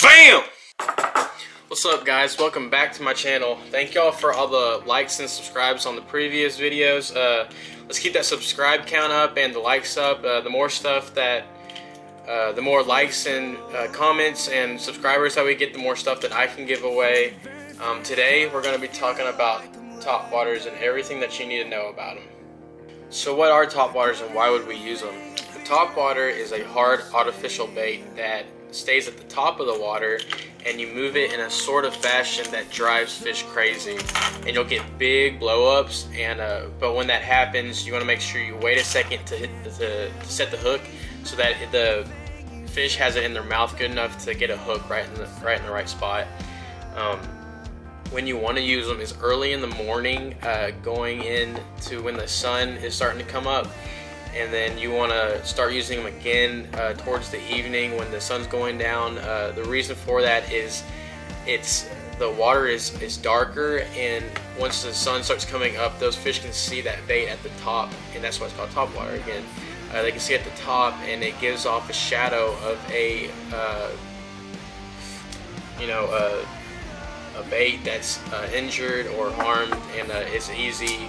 BAM! What's up, guys? Welcome back to my channel. Thank y'all for all the likes and subscribes on the previous videos. Let's keep that subscribe count up and the likes up. The more stuff that the more likes and comments and subscribers that we get, the more stuff that I can give away. Today we're going to be talking about topwaters and everything that you need to know about them. So what are topwaters and why would we use them? The topwater is a hard artificial bait that stays at the top of the water, and you move it in a sort of fashion that drives fish crazy, and you'll get big blow-ups. And but when that happens, you want to make sure you wait a second to set the hook, so that the fish has it in their mouth good enough to get a hook right in the right spot. When you want to use them is early in the morning, going into when the sun is starting to come up, and then you want to start using them again towards the evening when the sun's going down. The reason for that is the water is darker, and once the sun starts coming up, those fish can see that bait at the top, and that's why it's called topwater again. They can see at the top, and it gives off a shadow of a bait that's injured or harmed, and it's an easy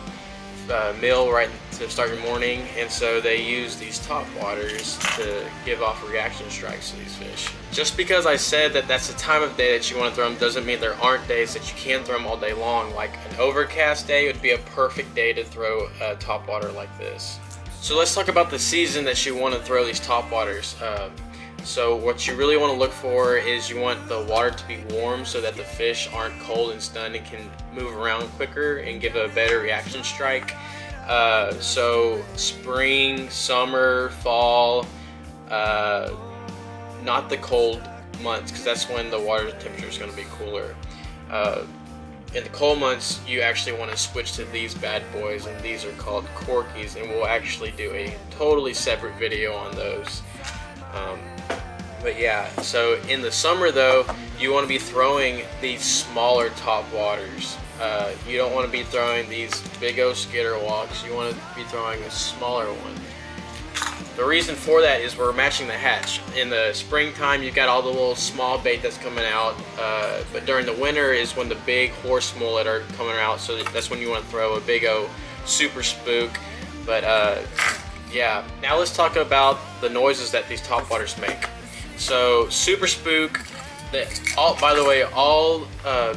meal right to start your morning. And so they use these topwaters to give off reaction strikes to these fish. Just because I said that that's the time of day that you want to throw them doesn't mean there aren't days that you can throw them all day long. Like an overcast day would be a perfect day to throw a topwater like this. So let's talk about the season that you want to throw these topwaters. So what you really want to look for is you want the water to be warm so that the fish aren't cold and stunned and can move around quicker and give a better reaction strike. So spring, summer, fall, not the cold months, because that's when the water temperature is going to be cooler. In the cold months, you actually want to switch to these bad boys, and these are called corkies, and we'll actually do a totally separate video on those. But yeah, so in the summer though, you want to be throwing these smaller topwaters. You don't want to be throwing these big old skitterwalks. You want to be throwing a smaller one. The reason for that is we're matching the hatch. In the springtime, you've got all the little small bait that's coming out, but during the winter is when the big horse mullet are coming out, so that's when you want to throw a big old super spook. But yeah, now let's talk about the noises that these topwaters make. So super spook, by the way, all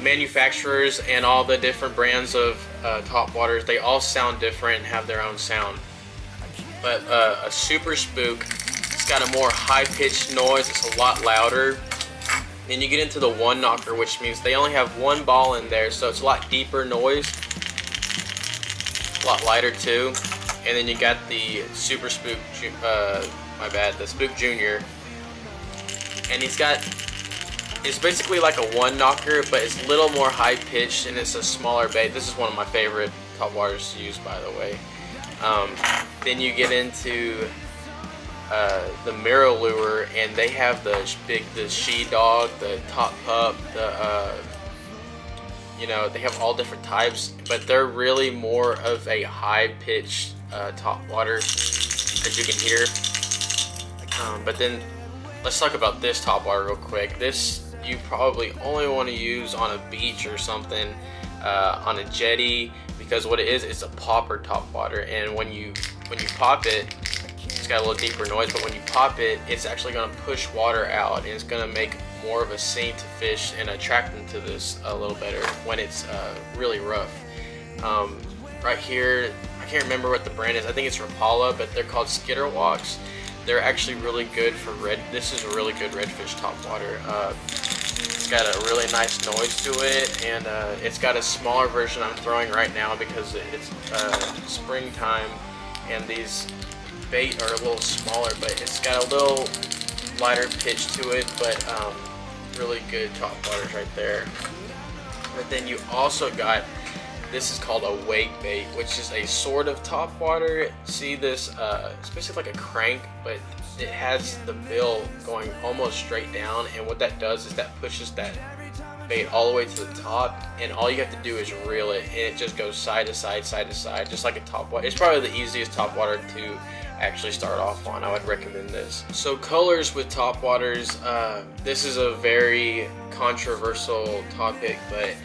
manufacturers and all the different brands of topwaters, they all sound different and have their own sound. But a super spook, it's got a more high-pitched noise, it's a lot louder. Then you get into the one knocker, which means they only have one ball in there, so it's a lot deeper noise, a lot lighter too. And then you got the super spook, the spook junior, and it's basically like a one knocker, but it's a little more high-pitched, and it's a smaller bait. This is one of my favorite topwaters to use, by the way. Then you get into the mirrolure, and they have the she-dog, the top pup, they have all different types, but they're really more of a high-pitched topwater, as you can hear. But then let's talk about this topwater real quick. This you probably only want to use on a beach or something, on a jetty, because what it is, it's a popper topwater, and when you pop it, it's got a little deeper noise, but when you pop it, it's actually going to push water out, and it's going to make more of a scene to fish and attract them to this a little better when it's really rough. Right here, I can't remember what the brand is. I think it's Rapala, but they're called skitterwalks. They're actually really good for this is a really good redfish topwater. It's got a really nice noise to it, and it's got a smaller version I'm throwing right now because it's springtime, and these bait are a little smaller, but it's got a little lighter pitch to it, but really good topwaters right there. But then you also got, this is called a wakebait, which is a sort of topwater. See this, it's basically like a crank, but it has the bill going almost straight down, and what that does is that pushes that bait all the way to the top, and all you have to do is reel it, and it just goes side to side, side to side, just like a topwater. It's probably the easiest topwater to actually start off on. I would recommend this. So colors with topwaters, this is a very controversial topic, but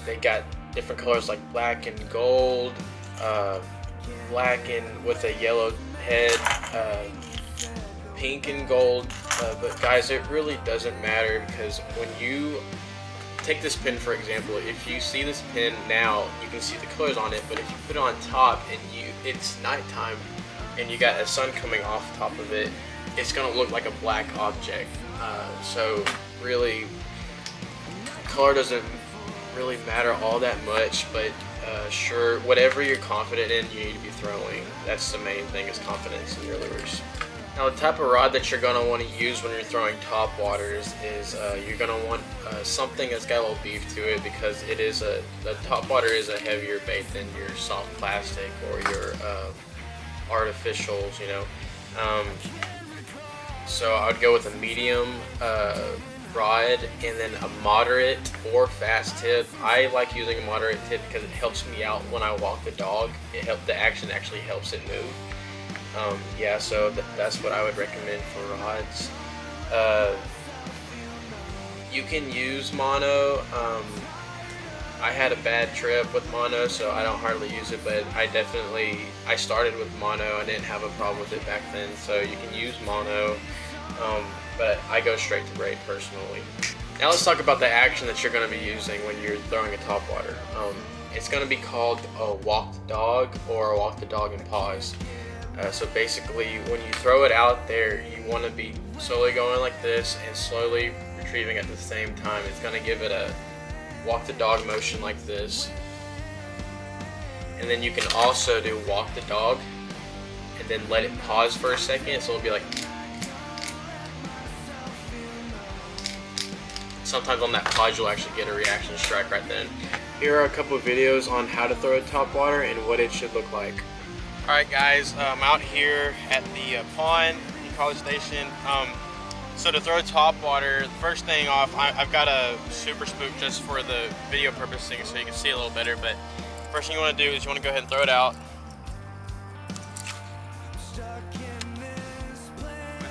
they got different colors like black and gold, black and with a yellow head, pink and gold, but guys, it really doesn't matter, because when you take this pin for example, if you see this pin now, you can see the colors on it, but if you put it on top and it's nighttime and you got a sun coming off top of it, it's gonna look like a black object. So really, color doesn't really matter all that much, but sure, whatever you're confident in, you need to be throwing. That's the main thing, is confidence in your lures. Now the type of rod that you're going to want to use when you're throwing topwaters is you're going to want something that's got a little beef to it, because it is the topwater is a heavier bait than your soft plastic or your artificials, you know. So I would go with a medium rod and then a moderate or fast tip. I like using a moderate tip because it helps me out when I walk the dog. The action actually helps it move. Yeah, so that's what I would recommend for rods. You can use mono. I had a bad trip with mono, so I don't hardly use it, but I started with mono. I didn't have a problem with it back then, so you can use mono, but I go straight to braid personally. Now let's talk about the action that you're going to be using when you're throwing a topwater. It's going to be called a walk the dog or a walk the dog and pause. So basically, when you throw it out there, you want to be slowly going like this and slowly retrieving at the same time. It's going to give it a walk the dog motion like this. And then you can also do walk the dog and then let it pause for a second. So it'll be like, sometimes on that pause you'll actually get a reaction strike right then. Here are a couple of videos on how to throw a topwater and what it should look like. Alright guys, I'm out here at the pond in College Station. So to throw topwater, first thing off, I've got a super spook just for the video purposes so you can see a little better, but first thing you want to do is you want to go ahead and throw it out. It's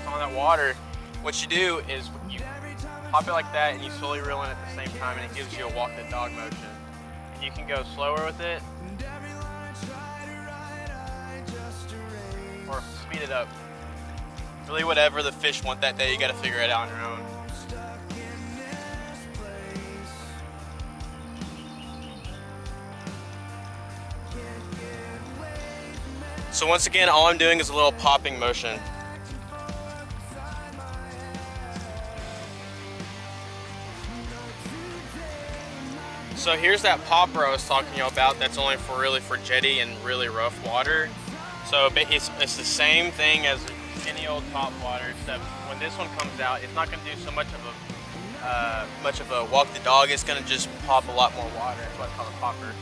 on that water. What you do is you pop it like that and you slowly reel in at the same time, and it gives you a walk the dog motion. And you can go slower with it, or speed it up. Really whatever the fish want that day, you gotta figure it out on your own. So once again, all I'm doing is a little popping motion. So here's that popper I was talking to you about. That's only for jetty and really rough water. So it's the same thing as any old topwater, except when this one comes out, it's not going to do so much of a walk the dog. It's going to just pop a lot more water. That's why it's called a popper.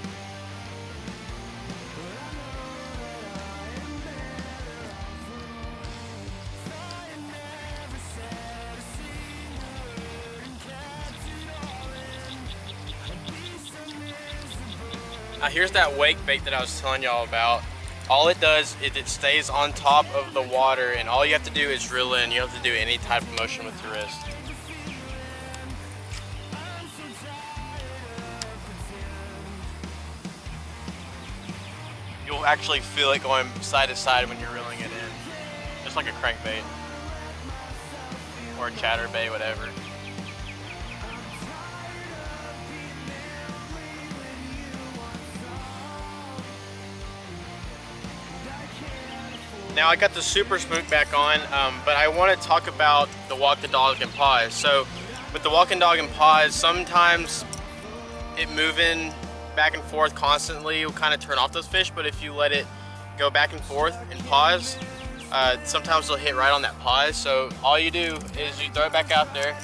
Now here's that wake bait that I was telling y'all about. All it does is it stays on top of the water, and all you have to do is reel in. You don't have to do any type of motion with your wrist. You'll actually feel it going side to side when you're reeling it in. Just like a crankbait. Or a chatterbait, whatever. Now I got the super spook back on, but I want to talk about the walk the dog and pause. So with the walking dog and pause, sometimes it moving back and forth constantly will kind of turn off those fish, but if you let it go back and forth and pause, sometimes they'll hit right on that pause. So all you do is you throw it back out there,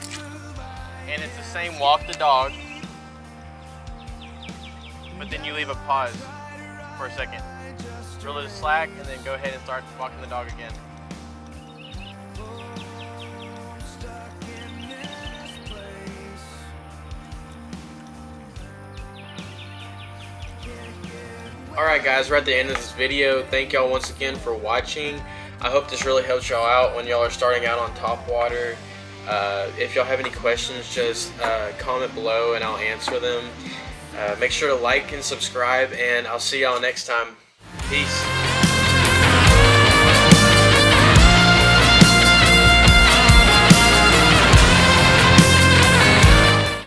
and it's the same walk the dog, but then you leave a pause for a second. Reel it slack, and then go ahead and start walking the dog again. Alright guys, we're at the end of this video. Thank y'all once again for watching. I hope this really helps y'all out when y'all are starting out on topwater. If y'all have any questions, just comment below and I'll answer them. Make sure to like and subscribe, and I'll see y'all next time. Peace.